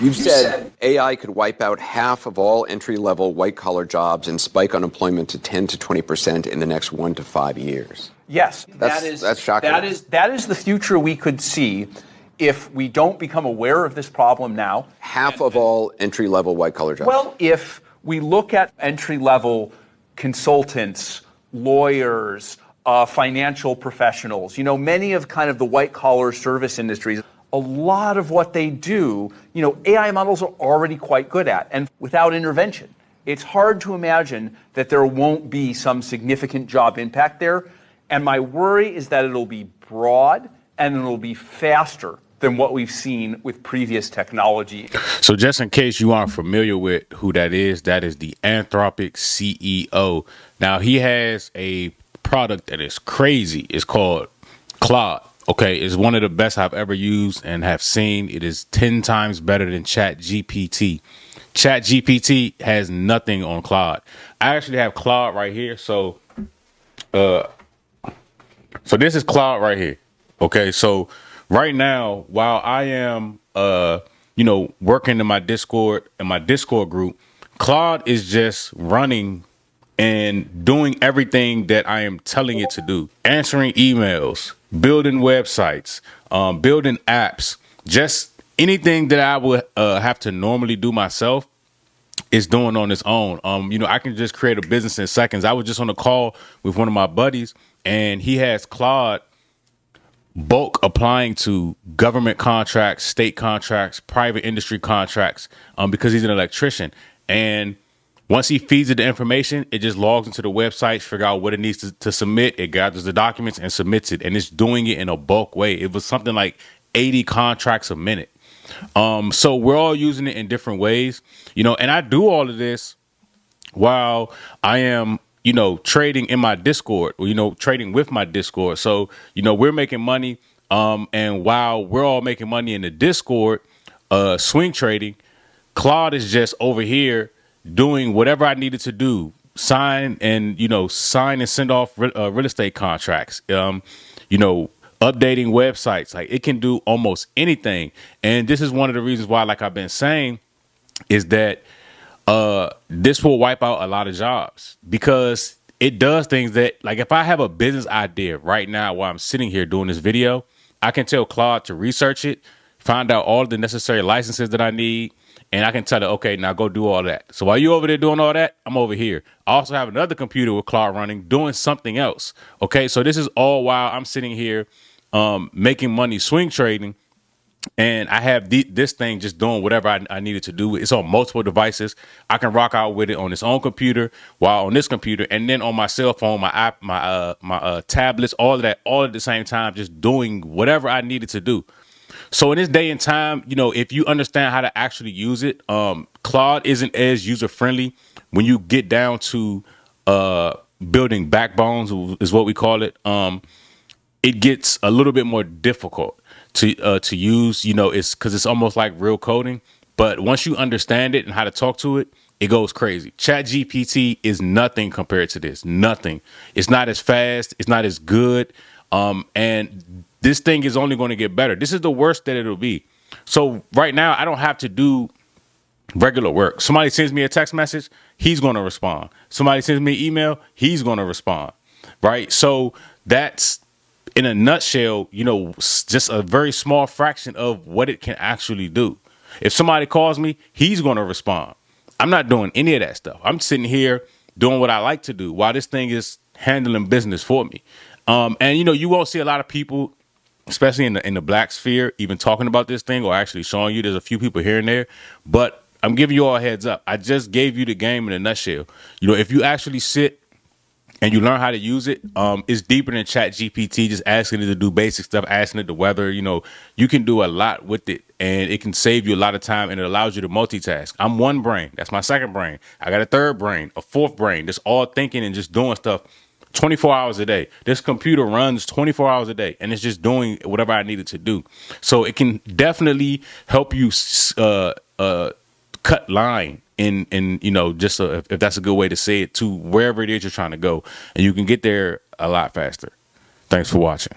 You've said AI could wipe out half of all entry-level white-collar jobs and spike unemployment to 10 to 20% in the next 1 to 5 years. Yes, that's shocking. That is the future we could see if we don't become aware of this problem now. Half of all entry-level white-collar jobs. Well, if we look at entry-level consultants, lawyers, financial professionals, many of kind of the white-collar service industries, a lot of what they do, AI models are already quite good at, and without intervention. It's hard to imagine that there won't be some significant job impact there. And my worry is that it'll be broad and it'll be faster than what we've seen with previous technology. So just in case you aren't familiar with who that is the Anthropic CEO. Now, he has a product that is crazy. It's called Claude. Okay, it's one of the best I've ever used and have seen. It is 10 times better than ChatGPT. ChatGPT has nothing on Claude. I actually have Claude right here. So this is Claude right here. Okay, so right now, while I am, working in my Discord group, Claude is just running and doing everything that I am telling it to do. Answering emails, building websites, building apps, just anything that I would have to normally do myself is doing on its own. I can just create a business in seconds. I was just on a call with one of my buddies, and he has Claude bulk applying to government contracts, state contracts, private industry contracts, because he's an electrician. And once he feeds it the information, it just logs into the website, figure out what it needs to submit. It gathers the documents and submits it. And it's doing it in a bulk way. It was something like 80 contracts a minute. So we're all using it in different ways, and I do all of this while I am, trading in my Discord, or, trading with my Discord. So, we're making money. And while we're all making money in the Discord, swing trading, Claude is just over here doing whatever I needed to do, sign and send off real estate contracts, updating websites. Like, it can do almost anything. And this is one of the reasons why, like I've been saying, is that this will wipe out a lot of jobs, because it does things that, like, if I have a business idea right now while I'm sitting here doing this video, I can tell Claude to research it, find out all the necessary licenses that I need, and I can tell it, okay, now go do all that. So while you're over there doing all that, I'm over here. I also have another computer with Claude running, doing something else. Okay, so this is all while I'm sitting here making money swing trading, and I have this thing just doing whatever I needed to do. It's on multiple devices. I can rock out with it on its own computer, while on this computer, and then on my cell phone, my app, my tablets, all of that, all at the same time, just doing whatever I needed to do. So in this day and time, if you understand how to actually use it, Claude isn't as user friendly when you get down to building backbones, is what we call it. It gets a little bit more difficult to use. It's because it's almost like real coding. But once you understand it and how to talk to it, it goes crazy. ChatGPT is nothing compared to this. Nothing. It's not as fast. It's not as good. And this thing is only going to get better. This is the worst that it'll be. So right now, I don't have to do regular work. Somebody sends me a text message, he's going to respond. Somebody sends me an email, he's going to respond. Right? So that's, in a nutshell, just a very small fraction of what it can actually do. If somebody calls me, he's going to respond. I'm not doing any of that stuff. I'm sitting here doing what I like to do while this thing is handling business for me. And you won't see a lot of people, especially in the black sphere, even talking about this thing or actually showing you. There's a few people here and there, but I'm giving you all a heads up. I just gave you the game in a nutshell. If you actually sit and you learn how to use it, it's deeper than ChatGPT, just asking it to do basic stuff, asking it the weather. You can do a lot with it, and it can save you a lot of time, and it allows you to multitask. I'm one brain. That's my second brain. I got a third brain, a fourth brain, that's all thinking and just doing stuff 24 hours a day. This computer runs 24 hours a day, and it's just doing whatever I needed to do. So it can definitely help you cut line in just if that's a good way to say it, to wherever it is you're trying to go, and you can get there a lot faster. Thanks for watching.